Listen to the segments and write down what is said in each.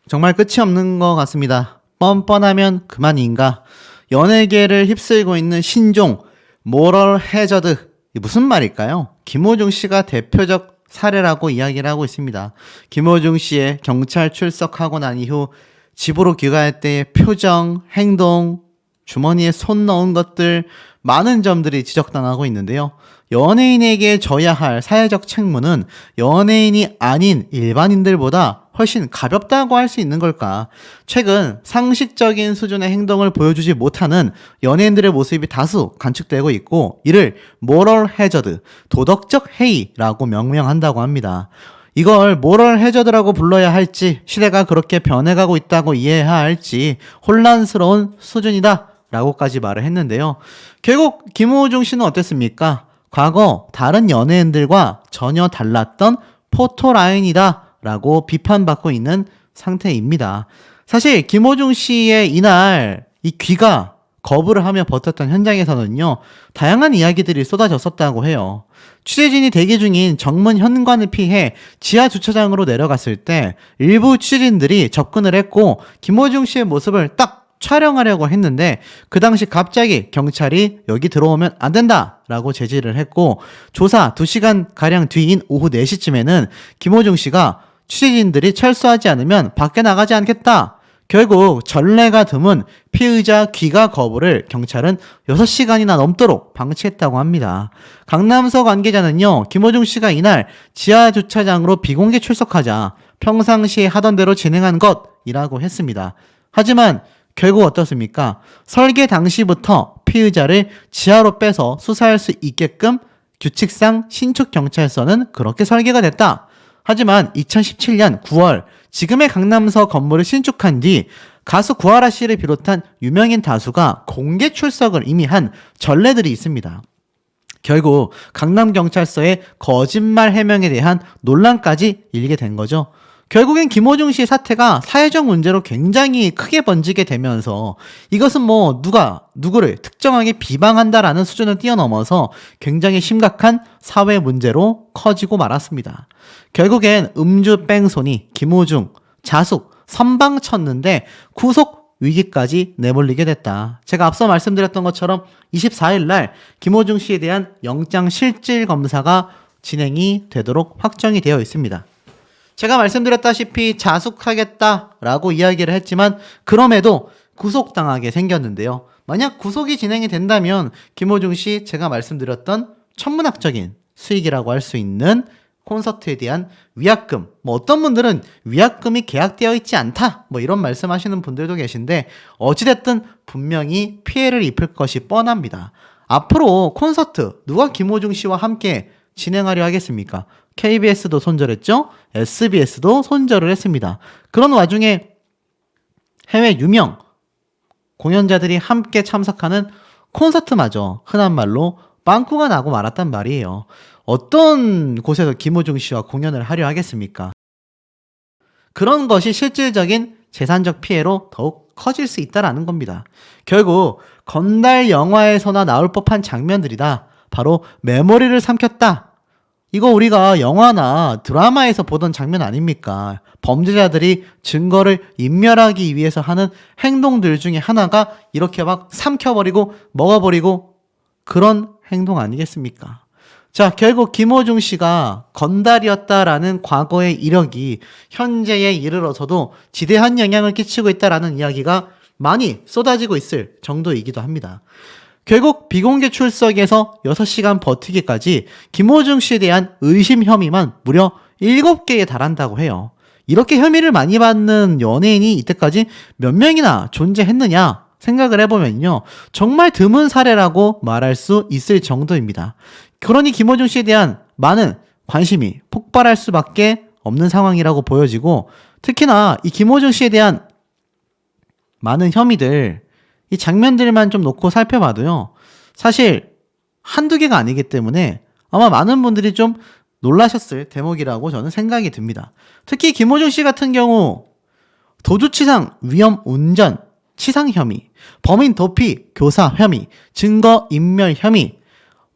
정말 끝이 없는 것 같습니다. 뻔뻔하면 그만인가. 연예계를 휩쓸고 있는 신종, 모럴 해저드. 이게 무슨 말일까요? 김호중 씨가 대표적 사례라고 이야기를 하고 있습니다. 김호중 씨의 경찰 출석하고 난 이후 집으로 귀가할 때의 표정, 행동, 주머니에 손 넣은 것들 많은 점들이 지적당하고 있는데요. 연예인에게 져야 할 사회적 책무는 연예인이 아닌 일반인들보다 훨씬 가볍다고 할 수 있는 걸까? 최근 상식적인 수준의 행동을 보여주지 못하는 연예인들의 모습이 다수 관측되고 있고, 이를 모럴 해저드, 도덕적 해이라고 명명한다고 합니다. 이걸 모럴 해저드라고 불러야 할지, 시대가 그렇게 변해가고 있다고 이해해야 할지 혼란스러운 수준이다 라고까지 말을 했는데요. 결국 김호중 씨는 어땠습니까? 과거 다른 연예인들과 전혀 달랐던 포토라인이다 라고 비판받고 있는 상태입니다. 사실 김호중 씨의 이날 이 귀가 거부를 하며 버텼던 현장에서는요, 다양한 이야기들이 쏟아졌었다고 해요. 취재진이 대기 중인 정문 현관을 피해 지하 주차장으로 내려갔을 때 일부 취재진들이 접근을 했고, 김호중 씨의 모습을 딱 촬영하려고 했는데 그 당시 갑자기 경찰이 여기 들어오면 안 된다 라고 제지를 했고, 조사 2시간가량 뒤인 오후 4시쯤에는 김호중 씨가 취재진들이 철수하지 않으면 밖에 나가지 않겠다, 결국 전례가 드문 피의자 귀가 거부를 경찰은 6시간이나 넘도록 방치했다고 합니다. 강남서 관계자는요, 김호중 씨가 이날 지하 주차장으로 비공개 출석하자 평상시에 하던 대로 진행한 것이라고 했습니다. 하지만 결국 어떻습니까? 설계 당시부터 피의자를 지하로 빼서 수사할 수 있게끔 규칙상 신축경찰서는 그렇게 설계가 됐다. 하지만 2017년 9월 지금의 강남서 건물을 신축한 뒤 가수 구하라 씨를 비롯한 유명인 다수가 공개 출석을 이미 한 전례들이 있습니다. 결국 강남경찰서의 거짓말 해명에 대한 논란까지 일게 된 거죠. 결국엔 김호중 씨의 사태가 사회적 문제로 굉장히 크게 번지게 되면서 이것은 뭐 누구를 특정하게 비방한다라는 수준을 뛰어넘어서 굉장히 심각한 사회 문제로 커지고 말았습니다. 결국엔 음주 뺑소니, 김호중, 자숙, 선방 쳤는데 구속 위기까지 내몰리게 됐다. 제가 앞서 말씀드렸던 것처럼 24일 날 김호중 씨에 대한 영장 실질 검사가 진행이 되도록 확정이 되어 있습니다. 제가 말씀드렸다시피 자숙하겠다라고 이야기를 했지만 그럼에도 구속당하게 생겼는데요. 만약 구속이 진행이 된다면 김호중 씨, 제가 말씀드렸던 천문학적인 수익이라고 할 수 있는 콘서트에 대한 위약금, 어떤 분들은 위약금이 계약되어 있지 않다 이런 말씀하시는 분들도 계신데, 어찌됐든 분명히 피해를 입을 것이 뻔합니다. 앞으로 콘서트 누가 김호중 씨와 함께 진행하려 하겠습니까? KBS도 손절했죠? SBS도 손절을 했습니다. 그런 와중에 해외 유명 공연자들이 함께 참석하는 콘서트마저 흔한 말로 빵꾸가 나고 말았단 말이에요. 어떤 곳에서 김호중 씨와 공연을 하려 하겠습니까? 그런 것이 실질적인 재산적 피해로 더욱 커질 수 있다는 겁니다. 결국 건달 영화에서나 나올 법한 장면들이다. 바로 메모리를 삼켰다. 이거 우리가 영화나 드라마에서 보던 장면 아닙니까? 범죄자들이 증거를 인멸하기 위해서 하는 행동들 중에 하나가 이렇게 막 삼켜버리고 먹어버리고 그런 행동 아니겠습니까? 자, 결국 김호중 씨가 건달이었다라는 과거의 이력이 현재에 이르러서도 지대한 영향을 끼치고 있다라는 이야기가 많이 쏟아지고 있을 정도이기도 합니다. 결국 비공개 출석에서 6시간 버티기까지 김호중 씨에 대한 의심 혐의만 무려 7개에 달한다고 해요. 이렇게 혐의를 많이 받는 연예인이 이때까지 몇 명이나 존재했느냐 생각을 해보면요, 정말 드문 사례라고 말할 수 있을 정도입니다. 그러니 김호중 씨에 대한 많은 관심이 폭발할 수밖에 없는 상황이라고 보여지고, 특히나 이 김호중 씨에 대한 많은 혐의들, 이 장면들만 좀 놓고 살펴봐도요, 사실 한두 개가 아니기 때문에 아마 많은 분들이 좀 놀라셨을 대목이라고 저는 생각이 듭니다. 특히 김호중 씨 같은 경우 도주치상, 위험 운전, 치상 혐의, 범인 도피, 교사 혐의, 증거 인멸 혐의,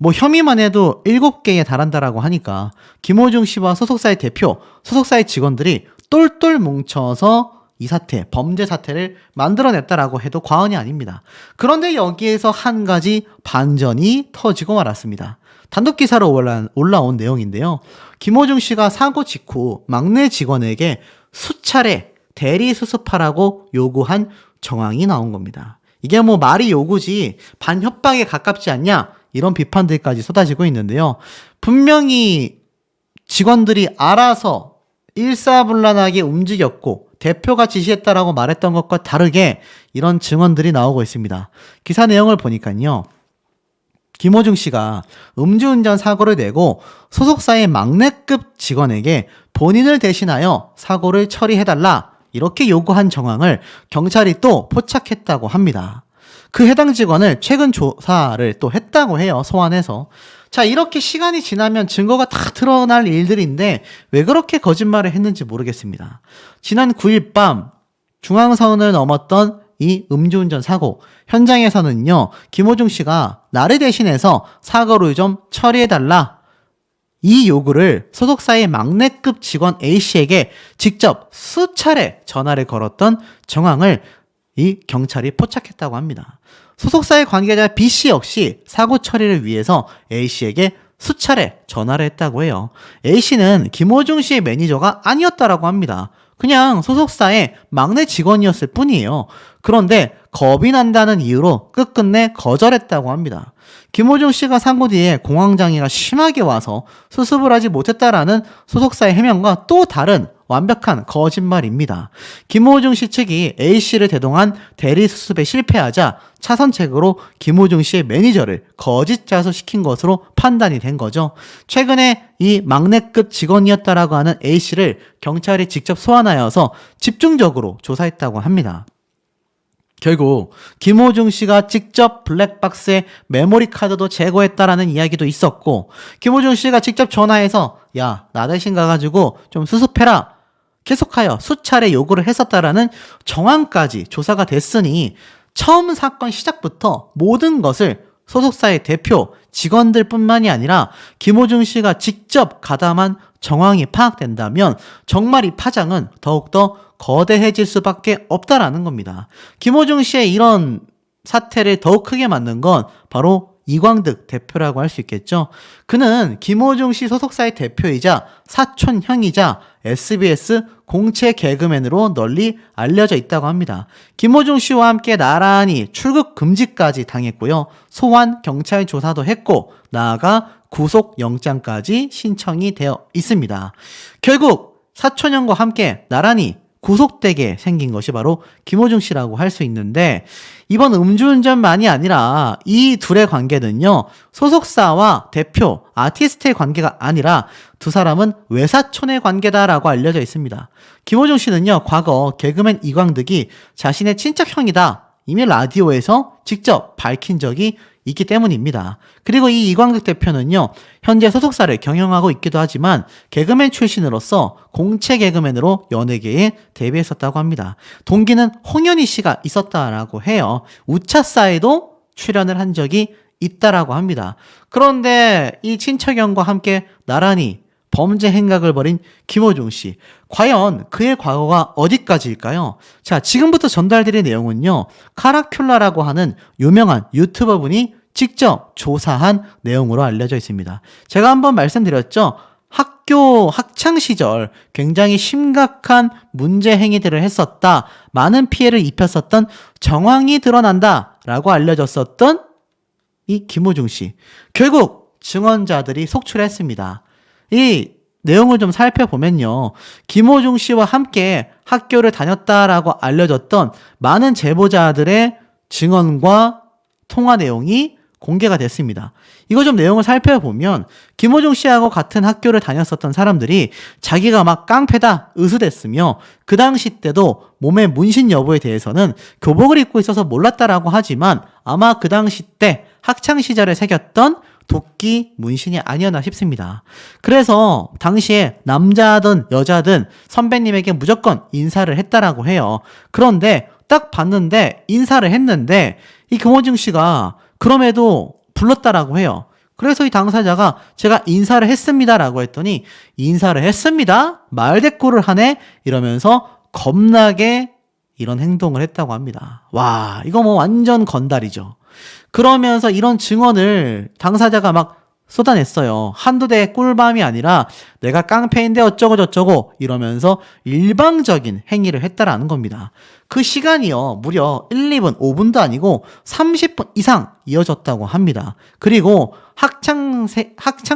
혐의만 해도 7개에 달한다라고 하니까 김호중 씨와 소속사의 대표, 소속사의 직원들이 똘똘 뭉쳐서 이 사태, 범죄 사태를 만들어냈다라고 해도 과언이 아닙니다. 그런데 여기에서 한 가지 반전이 터지고 말았습니다. 단독 기사로 올라온 내용인데요. 김호중 씨가 사고 직후 막내 직원에게 수차례 대리 수습하라고 요구한 정황이 나온 겁니다. 이게 뭐 말이 요구지 반협박에 가깝지 않냐 이런 비판들까지 쏟아지고 있는데요. 분명히 직원들이 알아서 일사불란하게 움직였고 대표가 지시했다라고 말했던 것과 다르게 이런 증언들이 나오고 있습니다. 기사 내용을 보니까요. 김호중 씨가 음주운전 사고를 내고 소속사의 막내급 직원에게 본인을 대신하여 사고를 처리해달라 이렇게 요구한 정황을 경찰이 또 포착했다고 합니다. 그 해당 직원을 최근 조사를 또 했다고 해요. 소환해서. 자, 이렇게 시간이 지나면 증거가 다 드러날 일들인데 왜 그렇게 거짓말을 했는지 모르겠습니다. 지난 9일 밤 중앙선을 넘었던 이 음주운전 사고 현장에서는요. 김호중 씨가 나를 대신해서 사고를 좀 처리해달라 이 요구를 소속사의 막내급 직원 A씨에게 직접 수차례 전화를 걸었던 정황을 이 경찰이 포착했다고 합니다. 소속사의 관계자 B씨 역시 사고 처리를 위해서 A씨에게 수차례 전화를 했다고 해요. A씨는 김호중 씨의 매니저가 아니었다라고 합니다. 그냥 소속사의 막내 직원이었을 뿐이에요. 그런데 겁이 난다는 이유로 끝끝내 거절했다고 합니다. 김호중 씨가 사고 뒤에 공황장애가 심하게 와서 수습을 하지 못했다라는 소속사의 해명과 또 다른 완벽한 거짓말입니다. 김호중 씨 측이 A씨를 대동한 대리 수습에 실패하자 차선책으로 김호중 씨의 매니저를 거짓 자수시킨 것으로 판단이 된 거죠. 최근에 이 막내급 직원이었다라고 하는 A씨를 경찰이 직접 소환하여서 집중적으로 조사했다고 합니다. 결국 김호중 씨가 직접 블랙박스에 메모리 카드도 제거했다라는 이야기도 있었고 김호중 씨가 직접 전화해서 야, 나 대신 가가지고 좀 수습해라 계속하여 수차례 요구를 했었다라는 정황까지 조사가 됐으니 처음 사건 시작부터 모든 것을 소속사의 대표, 직원들 뿐만이 아니라 김호중 씨가 직접 가담한 정황이 파악된다면 정말 이 파장은 더욱더 거대해질 수밖에 없다라는 겁니다. 김호중 씨의 이런 사태를 더욱 크게 만든 건 바로 이광득 대표라고 할 수 있겠죠. 그는 김호중 씨 소속사의 대표이자 사촌형이자 SBS 공채 개그맨으로 널리 알려져 있다고 합니다. 김호중 씨와 함께 나란히 출국 금지까지 당했고요. 소환 경찰 조사도 했고 나아가 구속영장까지 신청이 되어 있습니다. 결국 사촌형과 함께 나란히 구속되게 생긴 것이 바로 김호중 씨라고 할 수 있는데 이번 음주운전만이 아니라 이 둘의 관계는요. 소속사와 대표, 아티스트의 관계가 아니라 두 사람은 외사촌의 관계다라고 알려져 있습니다. 김호중 씨는요. 과거 개그맨 이광득이 자신의 친척형이다. 이미 라디오에서 직접 밝힌 적이 있기 때문입니다. 그리고 이 이광득 대표는요. 현재 소속사를 경영하고 있기도 하지만 개그맨 출신으로서 공채 개그맨으로 연예계에 데뷔했었다고 합니다. 동기는 홍현희 씨가 있었다라고 해요. 우차사에도 출연을 한 적이 있다라고 합니다. 그런데 이 친척형과 함께 나란히 범죄 행각을 벌인 김호중 씨. 과연 그의 과거가 어디까지일까요? 자, 지금부터 전달드릴 내용은요. 카라큘라라고 하는 유명한 유튜버 분이 직접 조사한 내용으로 알려져 있습니다. 제가 한번 말씀드렸죠. 학교 학창 시절 굉장히 심각한 문제 행위들을 했었다. 많은 피해를 입혔었던 정황이 드러난다라고 알려졌었던 이 김호중 씨. 결국 증언자들이 속출했습니다. 이 내용을 좀 살펴보면요. 김호중 씨와 함께 학교를 다녔다라고 알려졌던 많은 제보자들의 증언과 통화 내용이 공개가 됐습니다. 이거 좀 내용을 살펴보면 김호중 씨하고 같은 학교를 다녔었던 사람들이 자기가 막 깡패다, 으스댔으며 그 당시 때도 몸의 문신 여부에 대해서는 교복을 입고 있어서 몰랐다라고 하지만 아마 그 당시 때 학창시절에 새겼던 도끼 문신이 아니었나 싶습니다. 그래서 당시에 남자든 여자든 선배님에게 무조건 인사를 했다라고 해요. 그런데 딱 봤는데 인사를 했는데 이 김호중 씨가 그럼에도 불렀다라고 해요. 그래서 이 당사자가 제가 인사를 했습니다라고 했더니 인사를 했습니다? 말대꾸를 하네? 이러면서 겁나게 이런 행동을 했다고 합니다. 와, 이거 뭐 완전 건달이죠. 그러면서 이런 증언을 당사자가 막 쏟아냈어요. 한두 대의 꿀밤이 아니라 내가 깡패인데 어쩌고 저쩌고 이러면서 일방적인 행위를 했다라는 겁니다. 그 시간이요. 무려 1, 2분, 5분도 아니고 30분 이상 이어졌다고 합니다. 그리고 학창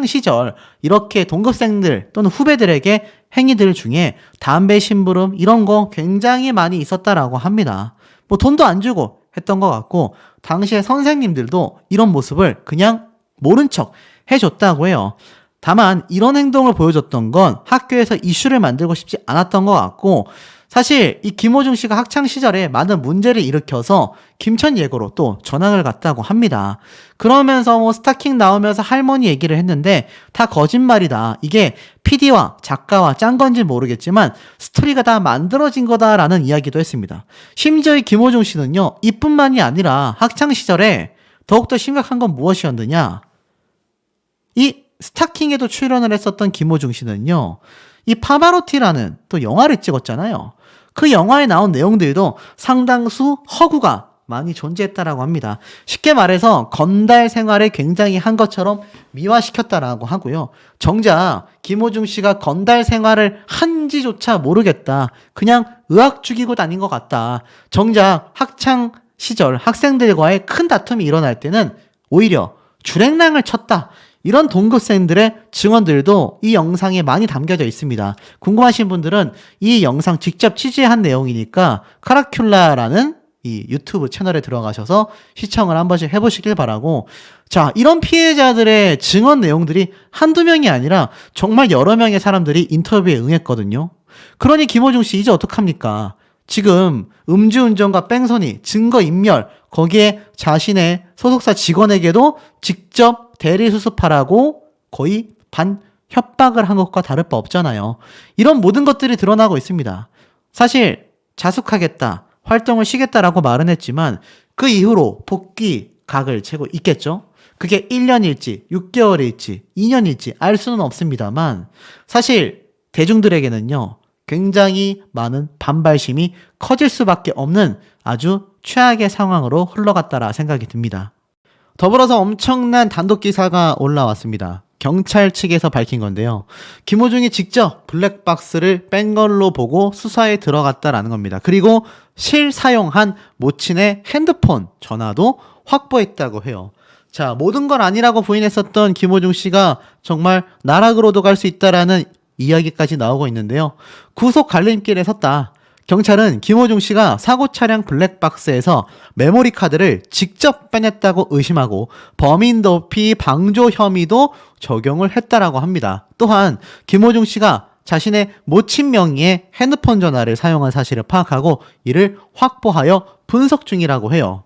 시절 이렇게 동급생들 또는 후배들에게 행위들 중에 담배 심부름 이런 거 굉장히 많이 있었다라고 합니다. 뭐 돈도 안 주고 했던 것 같고 당시에 선생님들도 이런 모습을 그냥 모른 척 해줬다고 해요. 다만 이런 행동을 보여줬던 건 학교에서 이슈를 만들고 싶지 않았던 것 같고 사실 이 김호중 씨가 학창 시절에 많은 문제를 일으켜서 김천 예고로 또 전학을 갔다고 합니다. 그러면서 뭐 스타킹 나오면서 할머니 얘기를 했는데 다 거짓말이다. 이게 PD와 작가와 짠 건지 모르겠지만 스토리가 다 만들어진 거다라는 이야기도 했습니다. 심지어 이 김호중 씨는요. 이뿐만이 아니라 학창 시절에 더욱더 심각한 건 무엇이었느냐. 이 스타킹에도 출연을 했었던 김호중 씨는요. 이 파바로티라는 또 영화를 찍었잖아요. 그 영화에 나온 내용들도 상당수 허구가 많이 존재했다라고 합니다. 쉽게 말해서 건달 생활을 굉장히 한 것처럼 미화시켰다라고 하고요. 정작 김호중 씨가 건달 생활을 한지조차 모르겠다. 그냥 의학 죽이고 다닌 것 같다. 정작 학창 시절 학생들과의 큰 다툼이 일어날 때는 오히려 주랭랑을 쳤다. 이런 동급생들의 증언들도 이 영상에 많이 담겨져 있습니다. 궁금하신 분들은 이 영상 직접 취재한 내용이니까 카라큘라라는 이 유튜브 채널에 들어가셔서 시청을 한 번씩 해보시길 바라고, 자, 이런 피해자들의 증언 내용들이 한두 명이 아니라 정말 여러 명의 사람들이 인터뷰에 응했거든요. 그러니 김호중 씨 이제 어떡합니까? 지금 음주운전과 뺑소니, 증거인멸, 거기에 자신의 소속사 직원에게도 직접 대리수습하라고 거의 협박을 한 것과 다를 바 없잖아요. 이런 모든 것들이 드러나고 있습니다. 사실 자숙하겠다, 활동을 쉬겠다라고 말은 했지만 그 이후로 복귀 각을 채고 있겠죠. 그게 1년일지 6개월일지 2년일지 알 수는 없습니다만 사실 대중들에게는요. 굉장히 많은 반발심이 커질 수밖에 없는 아주 최악의 상황으로 흘러갔다라 생각이 듭니다. 더불어서 엄청난 단독 기사가 올라왔습니다. 경찰 측에서 밝힌 건데요. 김호중이 직접 블랙박스를 뺀 걸로 보고 수사에 들어갔다라는 겁니다. 그리고 실사용한 모친의 핸드폰, 전화도 확보했다고 해요. 자, 모든 건 아니라고 부인했었던 김호중 씨가 정말 나락으로도 갈 수 있다라는 이야기까지 나오고 있는데요. 구속 갈림길에 섰다. 경찰은 김호중 씨가 사고 차량 블랙박스에서 메모리 카드를 직접 빼냈다고 의심하고 범인 도피 방조 혐의도 적용을 했다라고 합니다. 또한 김호중 씨가 자신의 모친 명의의 핸드폰 전화를 사용한 사실을 파악하고 이를 확보하여 분석 중이라고 해요.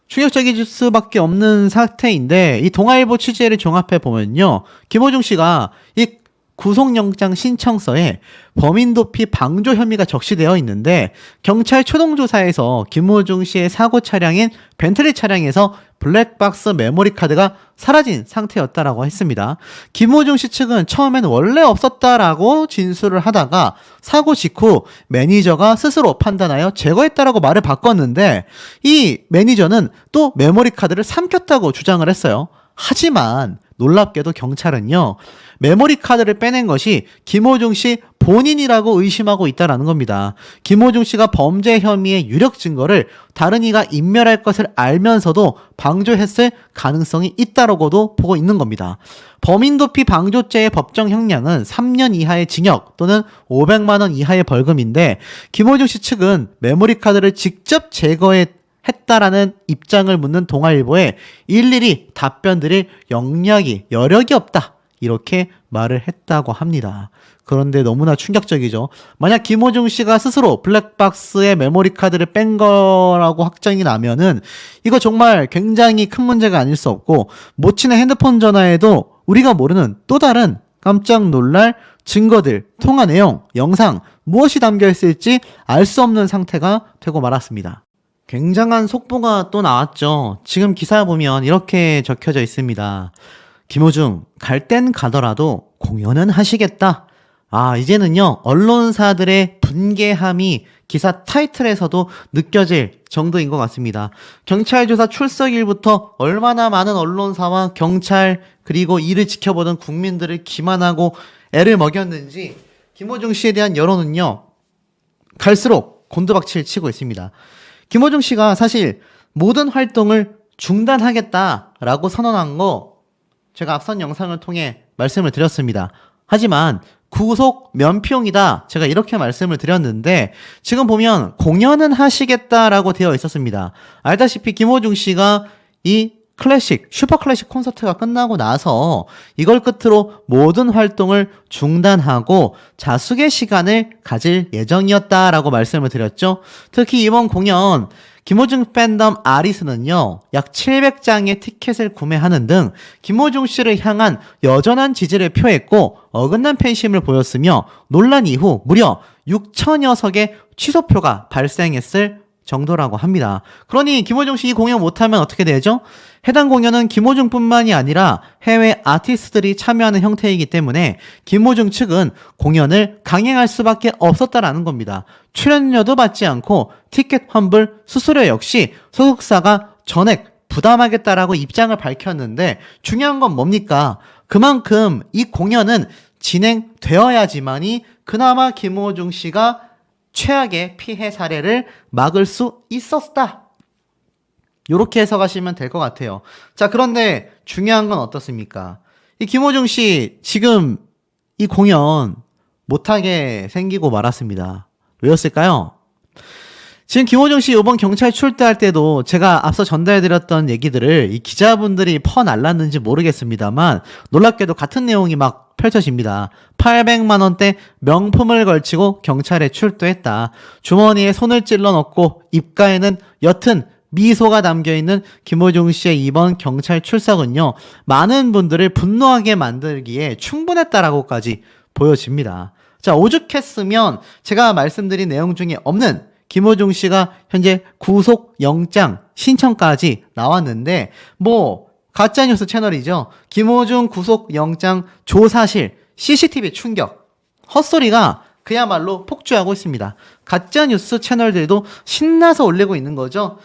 충격적일 수밖에 없는 사태인데 이 동아일보 취재를 종합해 보면요. 김호중 씨가 이 구속영장 신청서에 범인 도피 방조 혐의가 적시되어 있는데 경찰 초동조사에서 김호중 씨의 사고 차량인 벤틀리 차량에서 블랙박스 메모리 카드가 사라진 상태였다라고 했습니다. 김호중 씨 측은 처음에는 원래 없었다라고 진술을 하다가 사고 직후 매니저가 스스로 판단하여 제거했다라고 말을 바꿨는데 이 매니저는 또 메모리 카드를 삼켰다고 주장을 했어요. 하지만 놀랍게도 경찰은요. 메모리 카드를 빼낸 것이 김호중 씨 본인이라고 의심하고 있다는 겁니다. 김호중 씨가 범죄 혐의의 유력 증거를 다른 이가 인멸할 것을 알면서도 방조했을 가능성이 있다고도 보고 있는 겁니다. 범인 도피 방조죄의 법정 형량은 3년 이하의 징역 또는 500만 원 이하의 벌금인데 김호중 씨 측은 메모리 카드를 직접 했다라는 입장을 묻는 동아일보에 일일이 답변 드릴 여력이 없다. 이렇게 말을 했다고 합니다. 그런데 너무나 충격적이죠. 만약 김호중 씨가 스스로 블랙박스에 메모리 카드를 뺀 거라고 확정이 나면은 이거 정말 굉장히 큰 문제가 아닐 수 없고 모친의 핸드폰 전화에도 우리가 모르는 또 다른 깜짝 놀랄 증거들, 통화 내용, 영상 무엇이 담겨 있을지 알 수 없는 상태가 되고 말았습니다. 굉장한 속보가 또 나왔죠. 지금 기사 보면 이렇게 적혀져 있습니다. 김호중 갈 땐 가더라도 공연은 하시겠다. 이제는요, 언론사들의 분개함이 기사 타이틀에서도 느껴질 정도인 것 같습니다. 경찰 조사 출석일부터 얼마나 많은 언론사와 경찰, 그리고 이를 지켜보던 국민들을 기만하고 애를 먹였는지, 김호중 씨에 대한 여론은요, 갈수록 곤두박질 치고 있습니다. 김호중 씨가 사실 모든 활동을 중단하겠다라고 선언한 거, 제가 앞선 영상을 통해 말씀을 드렸습니다. 하지만 구속 면피용이다, 제가 이렇게 말씀을 드렸는데 지금 보면 공연은 하시겠다라고 되어 있었습니다. 알다시피 김호중 씨가 이 클래식, 슈퍼 클래식 콘서트가 끝나고 나서 이걸 끝으로 모든 활동을 중단하고 자숙의 시간을 가질 예정이었다라고 말씀을 드렸죠. 특히 이번 공연 김호중 팬덤 아리스는요, 약 700장의 티켓을 구매하는 등 김호중 씨를 향한 여전한 지지를 표했고 어긋난 팬심을 보였으며 논란 이후 무려 6천여 석의 취소표가 발생했을 정도라고 합니다. 그러니 김호중 씨 이 공연 못하면 어떻게 되죠? 해당 공연은 김호중뿐만이 아니라 해외 아티스트들이 참여하는 형태이기 때문에 김호중 측은 공연을 강행할 수밖에 없었다라는 겁니다. 출연료도 받지 않고 티켓 환불, 수수료 역시 소속사가 전액 부담하겠다라고 입장을 밝혔는데 중요한 건 뭡니까? 그만큼 이 공연은 진행되어야지만이 그나마 김호중 씨가 최악의 피해 사례를 막을 수 있었다. 이렇게 해석하시면 될 것 같아요. 자, 그런데 중요한 건 어떻습니까? 이 김호중 씨 지금 이 공연 못하게 생기고 말았습니다. 왜였을까요? 지금 김호중 씨 이번 경찰 출두할 때도 제가 앞서 전달해드렸던 얘기들을 이 기자분들이 퍼날랐는지 모르겠습니다만 놀랍게도 같은 내용이 막 펼쳐집니다. 800만 원대 명품을 걸치고 경찰에 출두했다. 주머니에 손을 찔러 넣고 입가에는 옅은 미소가 담겨있는 김호중 씨의 이번 경찰 출석은요, 많은 분들을 분노하게 만들기에 충분했다라고까지 보여집니다. 자, 오죽했으면 제가 말씀드린 내용 중에 없는 김호중 씨가 현재 구속영장 신청까지 나왔는데 가짜뉴스 채널이죠. 김호중 구속영장 조사실 CCTV 충격. 헛소리가 그야말로 폭주하고 있습니다. 가짜뉴스 채널들도 신나서 올리고 있는 거죠.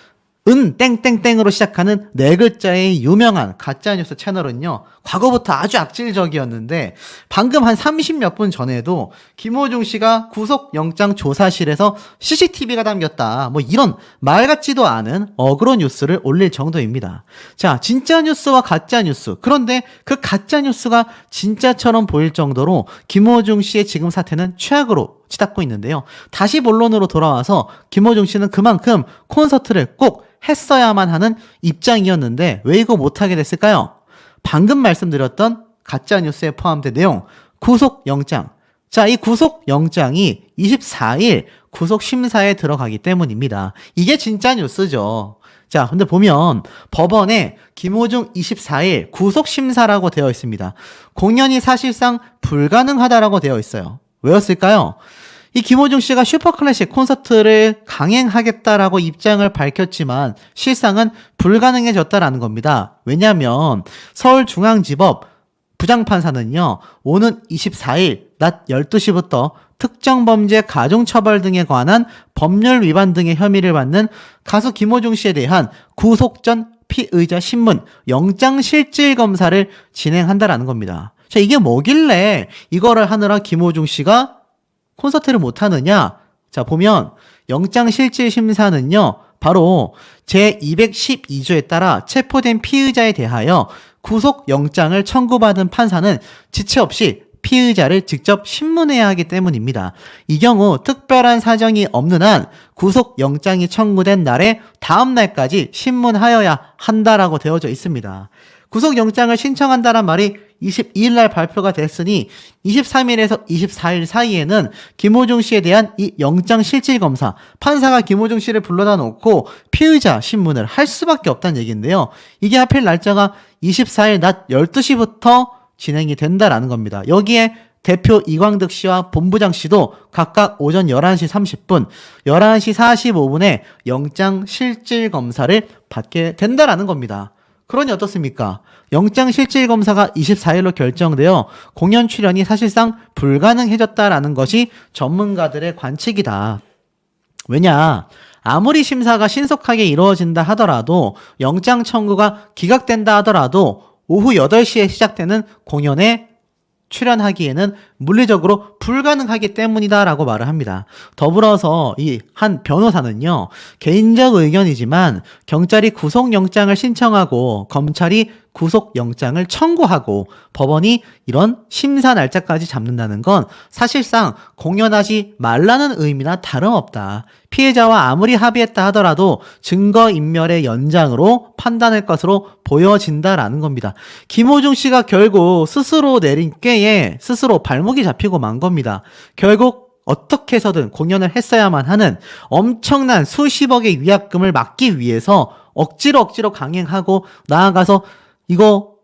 땡땡땡으로 시작하는 네 글자의 유명한 가짜뉴스 채널은요, 과거부터 아주 악질적이었는데 방금 한 30몇 분 전에도 김호중 씨가 구속영장 조사실에서 CCTV가 담겼다, 이런 말 같지도 않은 어그로 뉴스를 올릴 정도입니다. 자, 진짜 뉴스와 가짜 뉴스, 그런데 그 가짜 뉴스가 진짜처럼 보일 정도로 김호중 씨의 지금 사태는 최악으로 치닫고 있는데요. 다시 본론으로 돌아와서 김호중 씨는 그만큼 콘서트를 꼭 했어야만 하는 입장이었는데 왜 이거 못하게 됐을까요? 방금 말씀드렸던 가짜뉴스에 포함된 내용, 구속영장. 자, 이 구속영장이 24일 구속심사에 들어가기 때문입니다. 이게 진짜 뉴스죠. 자, 근데 보면 법원에 김호중 24일 구속심사라고 되어 있습니다. 공연이 사실상 불가능하다라고 되어 있어요. 왜였을까요? 이 김호중 씨가 슈퍼클래식 콘서트를 강행하겠다라고 입장을 밝혔지만 실상은 불가능해졌다라는 겁니다. 왜냐하면 서울중앙지법 부장판사는요, 오는 24일 낮 12시부터 특정범죄 가중처벌 등에 관한 법률 위반 등의 혐의를 받는 가수 김호중 씨에 대한 구속 전 피의자 신문 영장실질검사를 진행한다라는 겁니다. 자, 이게 뭐길래 이거를 하느라 김호중 씨가 콘서트를 못하느냐? 자, 보면 영장실질심사는요, 바로 제212조에 따라 체포된 피의자에 대하여 구속영장을 청구받은 판사는 지체 없이 피의자를 직접 신문해야 하기 때문입니다. 이 경우 특별한 사정이 없는 한 구속영장이 청구된 날에 다음 날까지 신문하여야 한다라고 되어져 있습니다. 구속영장을 신청한다란 말이 22일 날 발표가 됐으니 23일에서 24일 사이에는 김호중 씨에 대한 이 영장실질검사, 판사가 김호중 씨를 불러다 놓고 피의자 신문을 할 수밖에 없다는 얘기인데요. 이게 하필 날짜가 24일 낮 12시부터 진행이 된다라는 겁니다. 여기에 대표 이광득 씨와 본부장 씨도 각각 오전 11시 30분, 11시 45분에 영장실질검사를 받게 된다라는 겁니다. 그러니 어떻습니까? 영장실질검사가 24일로 결정되어 공연 출연이 사실상 불가능해졌다라는 것이 전문가들의 관측이다. 왜냐? 아무리 심사가 신속하게 이루어진다 하더라도 영장 청구가 기각된다 하더라도 오후 8시에 시작되는 공연에 출연하기에는 물리적으로 불가능하기 때문이다라고 말을 합니다. 더불어서 이 한 변호사는요, 개인적 의견이지만 경찰이 구속영장을 신청하고 검찰이 구속영장을 청구하고 법원이 이런 심사 날짜까지 잡는다는 건 사실상 공연하지 말라는 의미나 다름없다. 피해자와 아무리 합의했다 하더라도 증거인멸의 연장으로 판단할 것으로 보여진다라는 겁니다. 김호중 씨가 결국 스스로 내린 꾀에 스스로 발목이 잡히고 만 겁니다. 결국 어떻게 해서든 공연을 했어야만 하는 엄청난 수십억의 위약금을 막기 위해서 억지로 강행하고 나아가서 이거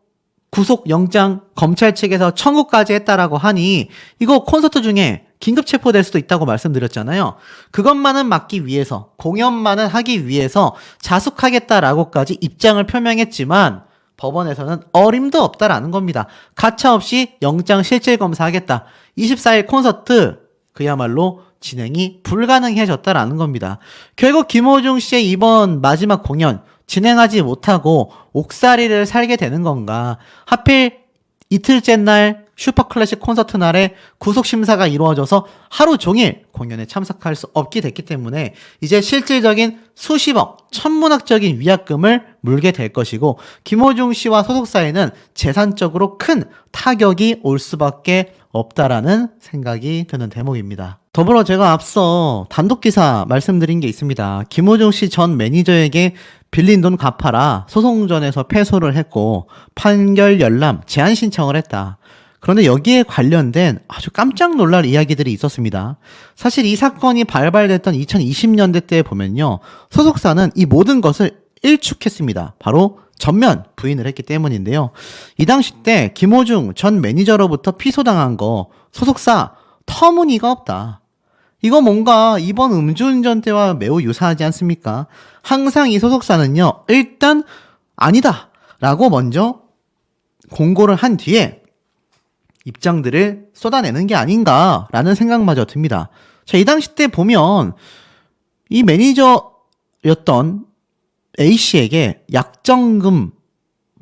구속영장 검찰 측에서 청구까지 했다라고 하니 이거 콘서트 중에 긴급 체포될 수도 있다고 말씀드렸잖아요. 그것만은 막기 위해서, 공연만은 하기 위해서 자숙하겠다라고까지 입장을 표명했지만 법원에서는 어림도 없다라는 겁니다. 가차없이 영장 실질검사하겠다. 24일 콘서트 그야말로 진행이 불가능해졌다라는 겁니다. 결국 김호중 씨의 이번 마지막 공연 진행하지 못하고 옥살이를 살게 되는 건가? 하필 이틀째 날 슈퍼클래식 콘서트 날에 구속심사가 이루어져서 하루 종일 공연에 참석할 수 없게 됐기 때문에 이제 실질적인 수십억, 천문학적인 위약금을 물게 될 것이고 김호중 씨와 소속사에는 재산적으로 큰 타격이 올 수밖에 없다라는 생각이 드는 대목입니다. 더불어 제가 앞서 단독기사 말씀드린 게 있습니다. 김호중 씨 전 매니저에게 빌린 돈 갚아라 소송전에서 패소를 했고 판결 열람 제한 신청을 했다. 그런데 여기에 관련된 아주 깜짝 놀랄 이야기들이 있었습니다. 사실 이 사건이 발발됐던 2020년대 때에 보면요, 소속사는 이 모든 것을 일축했습니다. 바로 전면 부인을 했기 때문인데요. 이 당시 때 김호중 전 매니저로부터 피소당한 거 소속사 터무니가 없다. 이거 뭔가 이번 음주운전 때와 매우 유사하지 않습니까? 항상 이 소속사는요, 일단 아니다 라고 먼저 공고를 한 뒤에 입장들을 쏟아내는 게 아닌가라는 생각마저 듭니다. 자, 이 당시 때 보면 이 매니저였던 A씨에게 약정금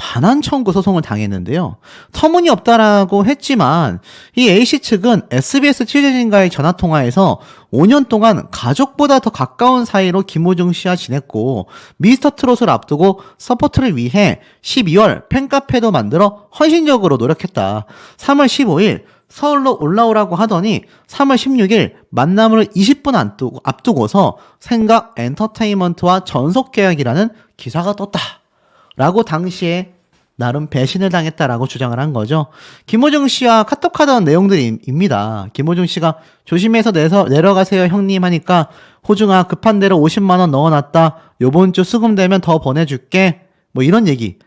반환 청구 소송을 당했는데요. 터무니없다라고 했지만 이 A씨 측은 SBS 취재진과의 전화통화에서 5년 동안 가족보다 더 가까운 사이로 김호중 씨와 지냈고 미스터 트롯을 앞두고 서포트를 위해 12월 팬카페도 만들어 헌신적으로 노력했다. 3월 15일 서울로 올라오라고 하더니 3월 16일 만남을 20분 앞두고서 생각 엔터테인먼트와 전속 계약이라는 기사가 떴다. 라고 당시에 나름 배신을 당했다라고 주장을 한 거죠. 김호중 씨와 카톡하던 내용들입니다. 김호중 씨가 조심해서 내려가세요 형님 하니까 호중아 급한 대로 50만 원 넣어놨다. 요번 주 수금되면 더 보내줄게. 뭐 이런 얘기.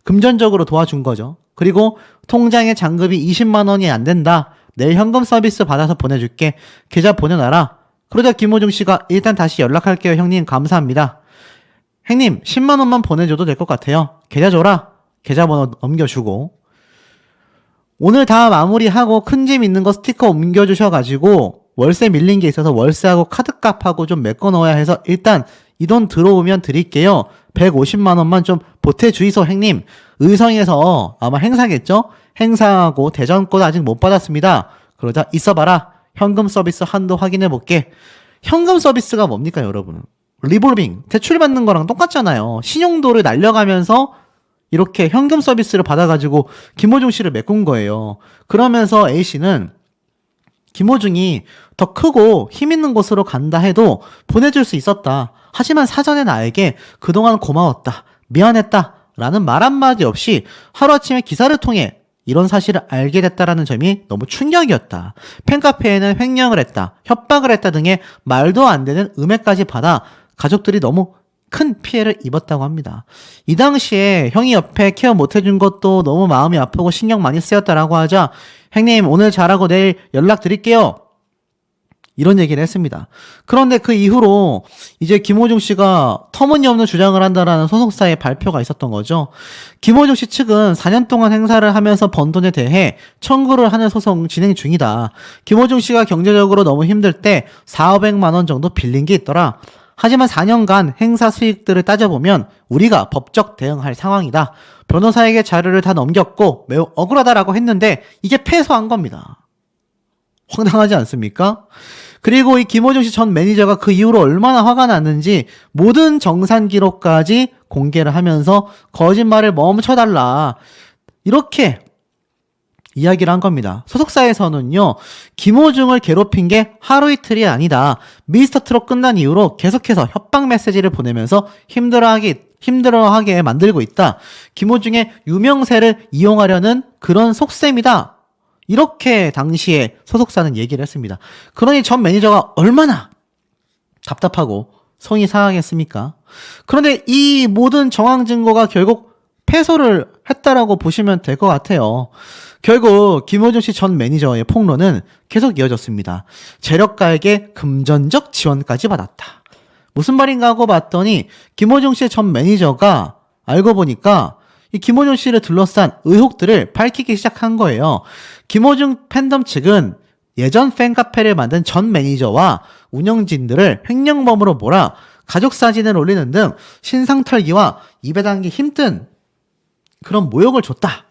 금전적으로 도와준 거죠. 그리고 통장에 잔금이 20만 원이 안 된다. 내일 현금 서비스 받아서 보내줄게. 계좌 보내놔라. 그러자 김호중 씨가 일단 다시 연락할게요 형님 감사합니다. 형님 10만 원만 보내줘도 될 것 같아요. 계좌 줘라. 계좌번호 넘겨주고 오늘 다 마무리하고 큰 짐 있는 거 스티커 옮겨주셔가지고 월세 밀린 게 있어서 월세하고 카드값하고 좀 메꿔 넣어야 해서 일단 이 돈 들어오면 드릴게요. 150만 원만 좀 보태주이소 형님. 의성에서 아마 행사겠죠? 행사하고 대전권 아직 못 받았습니다. 그러자 있어봐라. 현금 서비스 한도 확인해볼게. 현금 서비스가 뭡니까 여러분? 리볼빙 대출받는 거랑 똑같잖아요. 신용도를 날려가면서 이렇게 현금 서비스를 받아가지고 김호중 씨를 메꾼 거예요. 그러면서 A씨는 김호중이 더 크고 힘 있는 곳으로 간다 해도 보내줄 수 있었다. 하지만 사전에 나에게 그동안 고마웠다. 미안했다. 라는 말 한마디 없이 하루아침에 기사를 통해 이런 사실을 알게 됐다라는 점이 너무 충격이었다. 팬카페에는 횡령을 했다. 협박을 했다 등의 말도 안 되는 음해까지 받아 가족들이 너무 큰 피해를 입었다고 합니다. 이 당시에 형이 옆에 케어 못해준 것도 너무 마음이 아프고 신경 많이 쓰였다라고 하자 형님 오늘 잘하고 내일 연락드릴게요. 이런 얘기를 했습니다. 그런데 그 이후로 이제 김호중 씨가 터무니없는 주장을 한다라는 소속사의 발표가 있었던 거죠. 김호중 씨 측은 4년 동안 행사를 하면서 번 돈에 대해 청구를 하는 소송 진행 중이다. 김호중 씨가 경제적으로 너무 힘들 때 400만 원 정도 빌린 게 있더라. 하지만 4년간 행사 수익들을 따져보면 우리가 법적 대응할 상황이다. 변호사에게 자료를 다 넘겼고 매우 억울하다라고 했는데 이게 패소한 겁니다. 황당하지 않습니까? 그리고 이 김호중 씨 전 매니저가 그 이후로 얼마나 화가 났는지 모든 정산 기록까지 공개를 하면서 거짓말을 멈춰달라. 이렇게 이야기를 한 겁니다. 소속사에서는요, 김호중을 괴롭힌 게 하루 이틀이 아니다. 미스터 트롯 끝난 이후로 계속해서 협박 메시지를 보내면서 힘들어하게 만들고 있다. 김호중의 유명세를 이용하려는 그런 속셈이다. 이렇게 당시에 소속사는 얘기를 했습니다. 그러니 전 매니저가 얼마나 답답하고 성이 상하겠습니까? 그런데 이 모든 정황 증거가 결국 패소를 했다라고 보시면 될 것 같아요. 결국 김호중 씨 전 매니저의 폭로는 계속 이어졌습니다. 재력가에게 금전적 지원까지 받았다. 무슨 말인가 하고 봤더니 김호중 씨의 전 매니저가 알고 보니까 이 김호중 씨를 둘러싼 의혹들을 밝히기 시작한 거예요. 김호중 팬덤 측은 예전 팬카페를 만든 전 매니저와 운영진들을 횡령범으로 몰아 가족 사진을 올리는 등 신상 털기와 입에 담기 힘든 그런 모욕을 줬다.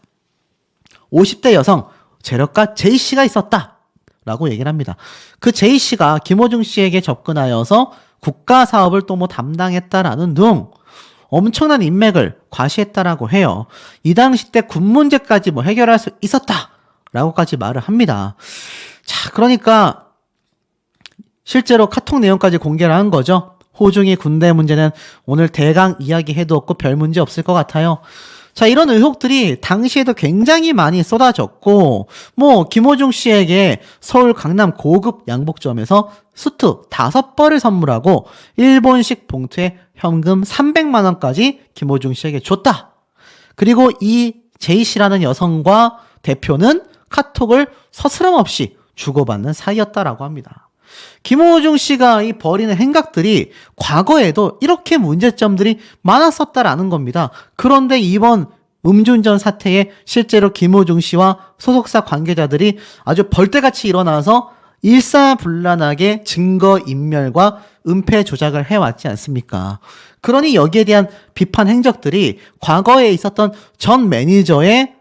50대 여성 재력가 J씨가 있었다. 라고 얘기를 합니다. 그 J씨가 김호중 씨에게 접근하여서 국가 사업을 또 뭐 담당했다라는 등 엄청난 인맥을 과시했다라고 해요. 이 당시 때 군 문제까지 뭐 해결할 수 있었다라고까지 말을 합니다. 자, 그러니까 실제로 카톡 내용까지 공개를 한 거죠. 호중이 군대 문제는 오늘 대강 이야기해도 없고 별 문제 없을 것 같아요. 자, 이런 의혹들이 당시에도 굉장히 많이 쏟아졌고, 뭐, 김호중 씨에게 서울 강남 고급 양복점에서 수트 5벌을 선물하고, 일본식 봉투에 현금 300만원까지 김호중 씨에게 줬다. 그리고 이 J씨라는 여성과 대표는 카톡을 서스럼없이 주고받는 사이였다라고 합니다. 김호중 씨가 이 벌이는 행각들이 과거에도 이렇게 문제점들이 많았었다라는 겁니다. 그런데 이번 음주운전 사태에 실제로 김호중 씨와 소속사 관계자들이 아주 벌떼같이 일어나서 일사불란하게 증거인멸과 은폐 조작을 해왔지 않습니까? 그러니 여기에 대한 비판 행적들이 과거에 있었던 전 매니저의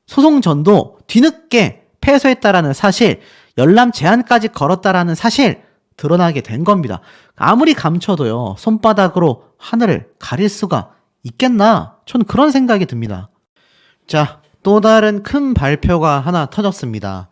소송전도 뒤늦게 패소했다라는 사실, 열람 제한까지 걸었다라는 사실 드러나게 된 겁니다. 아무리 감춰도요, 손바닥으로 하늘을 가릴 수가 있겠나? 전 그런 생각이 듭니다. 자, 또 다른 큰 발표가 하나 터졌습니다.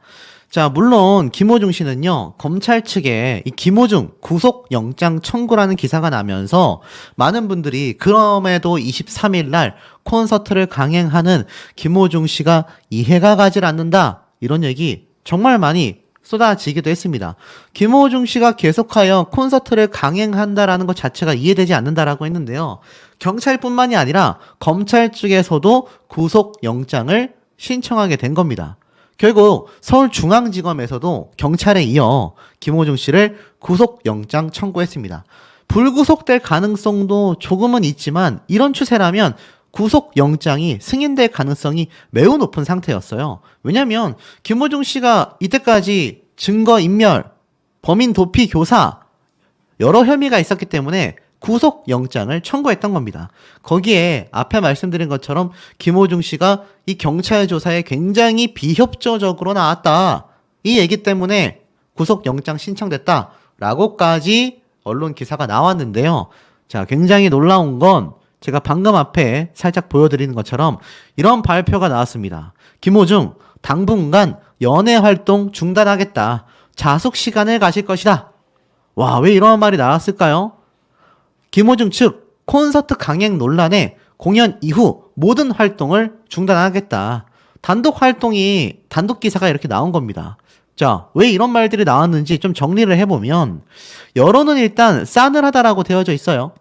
자, 물론 김호중 씨는요, 검찰 측에 이 김호중 구속영장 청구라는 기사가 나면서 많은 분들이 그럼에도 23일 날 콘서트를 강행하는 김호중 씨가 이해가 가질 않는다, 이런 얘기 정말 많이 쏟아지기도 했습니다. 김호중 씨가 계속하여 콘서트를 강행한다라는 것 자체가 이해되지 않는다라고 했는데요. 경찰뿐만이 아니라 검찰 측에서도 구속영장을 신청하게 된 겁니다. 결국 서울중앙지검에서도 경찰에 이어 김호중 씨를 구속영장 청구했습니다. 불구속될 가능성도 조금은 있지만 이런 추세라면 구속영장이 승인될 가능성이 매우 높은 상태였어요. 왜냐하면 김호중 씨가 이때까지 증거인멸, 범인 도피, 교사 여러 혐의가 있었기 때문에 구속영장을 청구했던 겁니다. 거기에 앞에 말씀드린 것처럼 김호중 씨가 이 경찰 조사에 굉장히 비협조적으로 나왔다, 이 얘기 때문에 구속영장 신청됐다라고까지 언론 기사가 나왔는데요. 자, 굉장히 놀라운 건 제가 방금 앞에 살짝 보여드리는 것처럼 이런 발표가 나왔습니다. 김호중 당분간 연애 활동 중단하겠다. 자숙 시간을 가실 것이다. 와, 왜 이런 말이 나왔을까요? 김호중 측 콘서트 강행 논란에 공연 이후 모든 활동을 중단하겠다. 단독 기사가 이렇게 나온 겁니다. 자, 왜 이런 말들이 나왔는지 좀 정리를 해보면 여론은 일단 싸늘하다라고 되어져 있어요.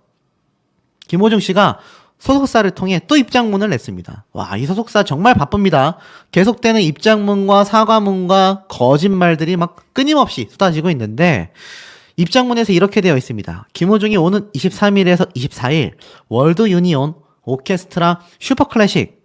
김호중 씨가 소속사를 통해 또 입장문을 냈습니다. 와, 이 소속사 정말 바쁩니다. 계속되는 입장문과 사과문과 거짓말들이 막 끊임없이 쏟아지고 있는데 입장문에서 이렇게 되어 있습니다. 김호중이 오는 23일에서 24일 월드 유니온 오케스트라 슈퍼클래식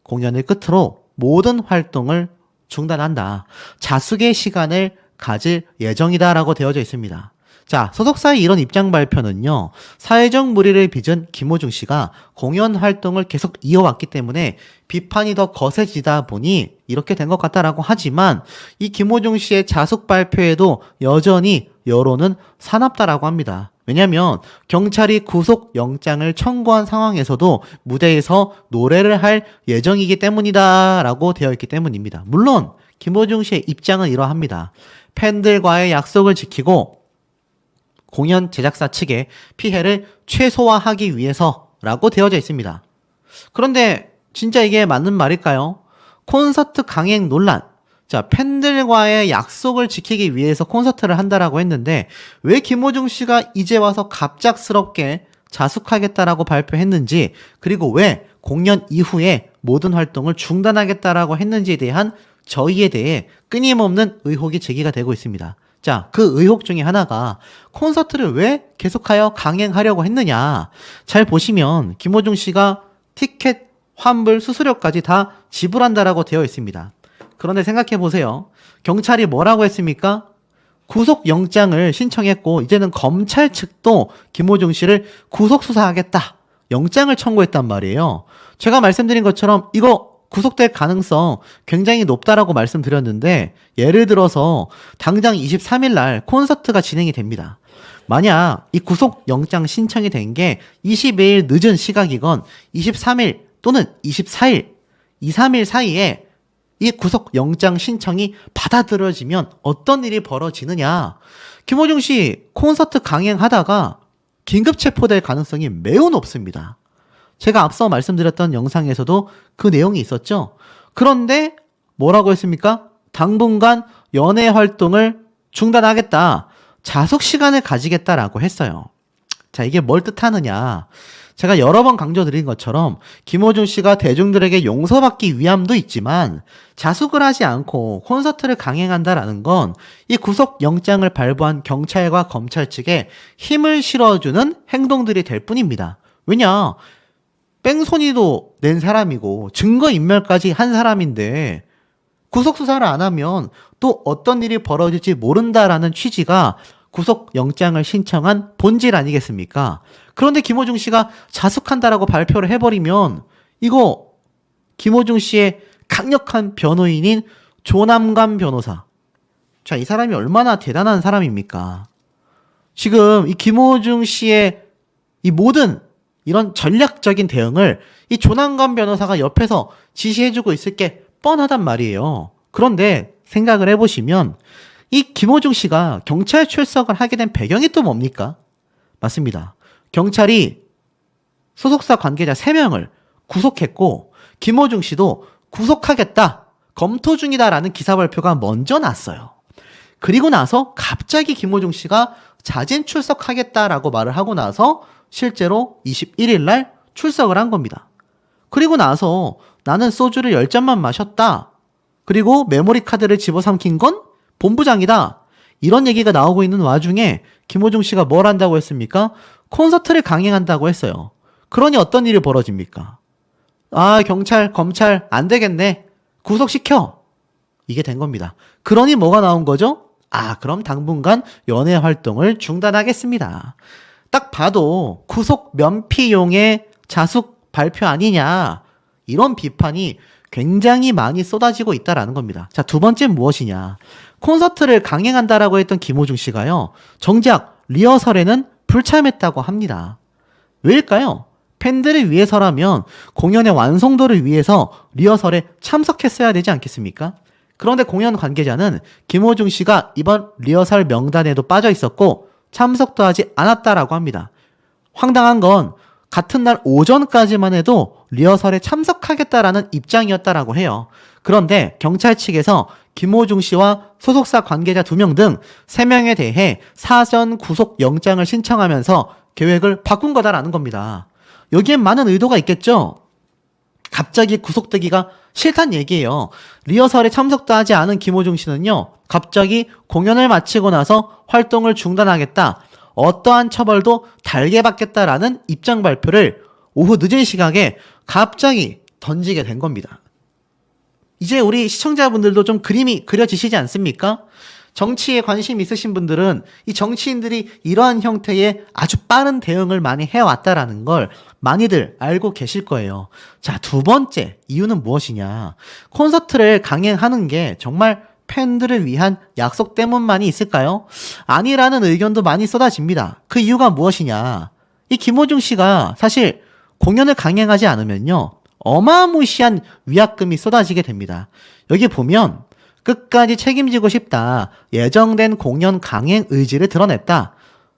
공연을 끝으로 모든 활동을 중단한다. 자숙의 시간을 가질 예정이다라고 되어져 있습니다. 자, 소속사의 이런 입장 발표는요, 사회적 물의를 빚은 김호중 씨가 공연 활동을 계속 이어왔기 때문에 비판이 더 거세지다 보니 이렇게 된 것 같다라고 하지만 이 김호중 씨의 자숙 발표에도 여전히 여론은 사납다라고 합니다. 왜냐하면 경찰이 구속 영장을 청구한 상황에서도 무대에서 노래를 할 예정이기 때문이다라고 되어 있기 때문입니다. 물론 김호중 씨의 입장은 이러합니다. 팬들과의 약속을 지키고 공연 제작사 측의 피해를 최소화하기 위해서라고 되어져 있습니다. 그런데 진짜 이게 맞는 말일까요? 콘서트 강행 논란. 자, 팬들과의 약속을 지키기 위해서 콘서트를 한다라고 했는데 왜 김호중 씨가 이제 와서 갑작스럽게 자숙하겠다라고 발표했는지, 그리고 왜 공연 이후에 모든 활동을 중단하겠다라고 했는지에 대한 저희에 대해 끊임없는 의혹이 제기가 되고 있습니다. 자, 그 의혹 중에 하나가 콘서트를 왜 계속하여 강행하려고 했느냐. 잘 보시면 김호중 씨가 티켓, 환불, 수수료까지 다 지불한다라고 되어 있습니다. 그런데 생각해 보세요. 경찰이 뭐라고 했습니까? 구속영장을 신청했고 이제는 검찰 측도 김호중 씨를 구속수사하겠다. 영장을 청구했단 말이에요. 제가 말씀드린 것처럼 이거 구속될 가능성 굉장히 높다라고 말씀드렸는데 예를 들어서 당장 23일 날 콘서트가 진행이 됩니다. 만약 이 구속영장 신청이 된 게 22일 늦은 시각이건 23일 또는 24일, 2, 3일 사이에 이 구속영장 신청이 받아들여지면 어떤 일이 벌어지느냐. 김호중 씨 콘서트 강행하다가 긴급 체포될 가능성이 매우 높습니다. 제가 앞서 말씀드렸던 영상에서도 그 내용이 있었죠. 그런데 뭐라고 했습니까? 당분간 연애 활동을 중단하겠다. 자숙 시간을 가지겠다라고 했어요. 자, 이게 뭘 뜻하느냐. 제가 여러 번 강조드린 것처럼 김호중 씨가 대중들에게 용서받기 위함도 있지만 자숙을 하지 않고 콘서트를 강행한다라는 건 이 구속영장을 발부한 경찰과 검찰 측에 힘을 실어주는 행동들이 될 뿐입니다. 왜냐? 뺑소니도 낸 사람이고 증거인멸까지 한 사람인데 구속수사를 안 하면 또 어떤 일이 벌어질지 모른다라는 취지가 구속영장을 신청한 본질 아니겠습니까? 그런데 김호중 씨가 자숙한다라고 발표를 해버리면 이거 김호중 씨의 강력한 변호인인 조남관 변호사, 자, 이 사람이 얼마나 대단한 사람입니까? 지금 이 김호중 씨의 이 모든 이런 전략적인 대응을 이 조남관 변호사가 옆에서 지시해주고 있을 게 뻔하단 말이에요. 그런데 생각을 해보시면 이 김호중 씨가 경찰 출석을 하게 된 배경이 또 뭡니까? 맞습니다. 경찰이 소속사 관계자 3명을 구속했고 김호중 씨도 구속하겠다, 검토 중이다라는 기사 발표가 먼저 났어요. 그리고 나서 갑자기 김호중 씨가 자진 출석하겠다라고 말을 하고 나서 실제로 21일 날 출석을 한 겁니다. 그리고 나서 나는 소주를 10잔만 마셨다. 그리고 메모리 카드를 집어삼킨 건 본부장이다. 이런 얘기가 나오고 있는 와중에 김호중 씨가 뭘 한다고 했습니까? 콘서트를 강행한다고 했어요. 그러니 어떤 일이 벌어집니까? 아, 경찰, 검찰 안 되겠네. 구속시켜. 이게 된 겁니다. 그러니 뭐가 나온 거죠? 아, 그럼 당분간 연애 활동을 중단하겠습니다. 딱 봐도 구속 면피용의 자숙 발표 아니냐, 이런 비판이 굉장히 많이 쏟아지고 있다라는 겁니다. 자, 두 번째 무엇이냐. 콘서트를 강행한다라고 했던 김호중 씨가요, 정작 리허설에는 불참했다고 합니다. 왜일까요? 팬들을 위해서라면 공연의 완성도를 위해서 리허설에 참석했어야 되지 않겠습니까? 그런데 공연 관계자는 김호중 씨가 이번 리허설 명단에도 빠져 있었고 참석도 하지 않았다라고 합니다. 황당한 건 같은 날 오전까지만 해도 리허설에 참석하겠다라는 입장이었다라고 해요. 그런데 경찰 측에서 김호중 씨와 소속사 관계자 2명 등 3명에 대해 사전 구속 영장을 신청하면서 계획을 바꾼 거다라는 겁니다. 여기엔 많은 의도가 있겠죠? 갑자기 구속되기가 싫단 얘기예요. 리허설에 참석도 하지 않은 김호중 씨는요, 갑자기 공연을 마치고 나서 활동을 중단하겠다, 어떠한 처벌도 달게 받겠다라는 입장 발표를 오후 늦은 시각에 갑자기 던지게 된 겁니다. 이제 우리 시청자분들도 좀 그림이 그려지시지 않습니까? 정치에 관심 있으신 분들은 이 정치인들이 이러한 형태의 아주 빠른 대응을 많이 해왔다라는 걸 많이들 알고 계실 거예요. 자, 두 번째 이유는 무엇이냐? 콘서트를 강행하는 게 정말 팬들을 위한 약속 때문만이 있을까요? 아니라는 의견도 많이 쏟아집니다. 그 이유가 무엇이냐? 이 김호중 씨가 사실 공연을 강행하지 않으면요, 어마무시한 위약금이 쏟아지게 됩니다. 여기 보면 끝까지 책임지고 싶다, 예정된 공연 강행 의지를 드러냈다.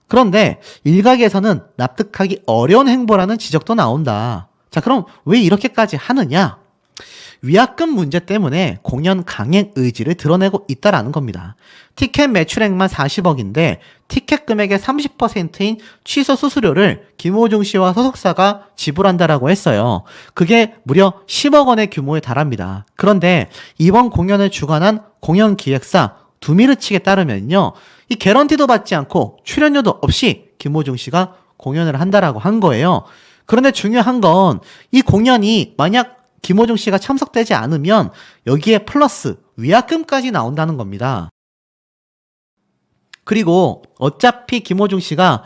그런데 일각에서는 납득하기 어려운 행보라는 지적도 나온다. 자, 그럼 왜 이렇게까지 하느냐? 위약금 문제 때문에 공연 강행 의지를 드러내고 있다라는 겁니다. 티켓 매출액만 40억인데 티켓 금액의 30%인 취소 수수료를 김호중 씨와 소속사가 지불한다라고 했어요. 그게 무려 10억 원의 규모에 달합니다. 그런데 이번 공연을 주관한 공연 기획사 두미르 측에 따르면요, 이 개런티도 받지 않고 출연료도 없이 김호중 씨가 공연을 한다라고 한 거예요. 그런데 중요한 건 이 공연이 만약 김호중 씨가 참석되지 않으면 여기에 플러스 위약금까지 나온다는 겁니다. 그리고 어차피 김호중 씨가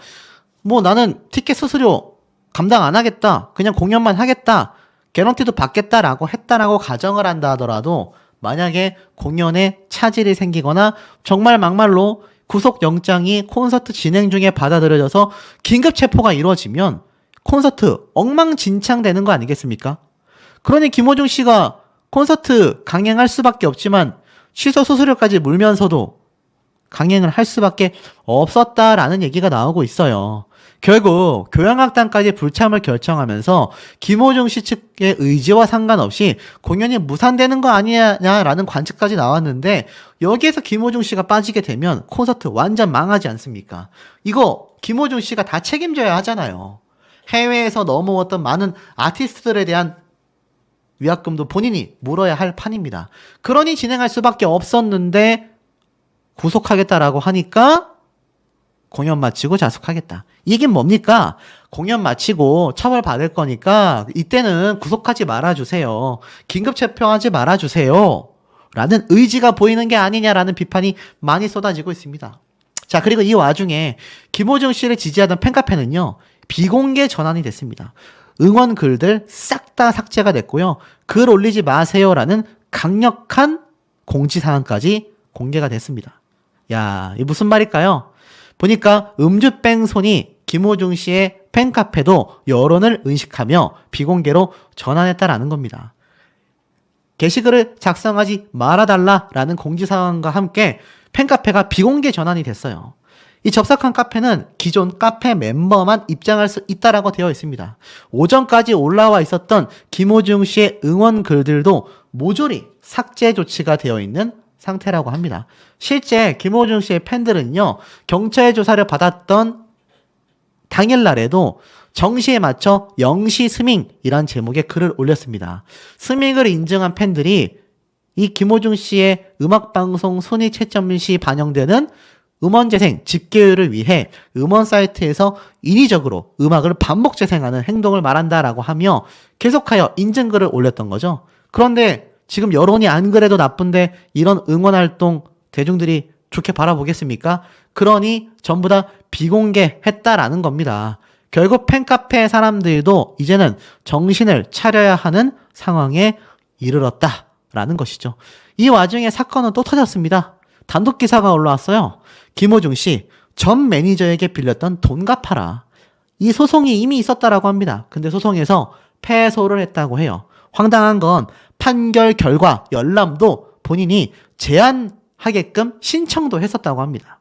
뭐 나는 티켓 수수료 감당 안 하겠다, 그냥 공연만 하겠다, 개런티도 받겠다라고 했다라고 가정을 한다 하더라도 만약에 공연에 차질이 생기거나 정말 막말로 구속영장이 콘서트 진행 중에 받아들여져서 긴급 체포가 이루어지면 콘서트 엉망진창되는 거 아니겠습니까? 그러니 김호중 씨가 콘서트 강행할 수밖에 없지만 취소 수수료까지 물면서도 강행을 할 수밖에 없었다라는 얘기가 나오고 있어요. 결국 교향악단까지 불참을 결정하면서 김호중 씨 측의 의지와 상관없이 공연이 무산되는 거 아니냐라는 관측까지 나왔는데, 여기에서 김호중 씨가 빠지게 되면 콘서트 완전 망하지 않습니까? 이거 김호중 씨가 다 책임져야 하잖아요. 해외에서 넘어왔던 많은 아티스트들에 대한 위약금도 본인이 물어야 할 판입니다. 그러니 진행할 수밖에 없었는데 구속하겠다라고 하니까 공연 마치고 자숙하겠다. 이게 뭡니까? 공연 마치고 처벌받을 거니까 이때는 구속하지 말아주세요, 긴급 체포하지 말아주세요 라는 의지가 보이는 게 아니냐라는 비판이 많이 쏟아지고 있습니다. 자, 그리고 이 와중에 김호중 씨를 지지하던 팬카페는요, 비공개 전환이 됐습니다. 응원 글들 싹 다 삭제가 됐고요, 글 올리지 마세요라는 강력한 공지사항까지 공개가 됐습니다. 야, 이 무슨 말일까요? 보니까 음주뺑손이 김호중 씨의 팬카페도 여론을 의식하며 비공개로 전환했다라는 겁니다. 게시글을 작성하지 말아달라라는 공지사항과 함께 팬카페가 비공개 전환이 됐어요. 이 접속한 카페는 기존 카페 멤버만 입장할 수 있다라고 되어 있습니다. 오전까지 올라와 있었던 김호중 씨의 응원 글들도 모조리 삭제 조치가 되어 있는 상태라고 합니다. 실제 김호중 씨의 팬들은요, 경찰 조사를 받았던 당일날에도 정시에 맞춰 영시 스밍이란 제목의 글을 올렸습니다. 스밍을 인증한 팬들이 이 김호중 씨의 음악방송 순위 채점 시 반영되는 음원재생 집계율을 위해 음원 사이트에서 인위적으로 음악을 반복 재생하는 행동을 말한다라고 하며 계속하여 인증글을 올렸던 거죠. 그런데 지금 여론이 안 그래도 나쁜데 이런 응원활동 대중들이 좋게 바라보겠습니까? 그러니 전부 다 비공개했다라는 겁니다. 결국 팬카페 사람들도 이제는 정신을 차려야 하는 상황에 이르렀다라는 것이죠. 이 와중에 사건은 또 터졌습니다. 단독 기사가 올라왔어요. 김호중 씨, 전 매니저에게 빌렸던 돈 갚아라. 이 소송이 이미 있었다라고 합니다. 근데 소송에서 패소를 했다고 해요. 황당한 건 판결 결과 열람도 본인이 제한하게끔 신청도 했었다고 합니다.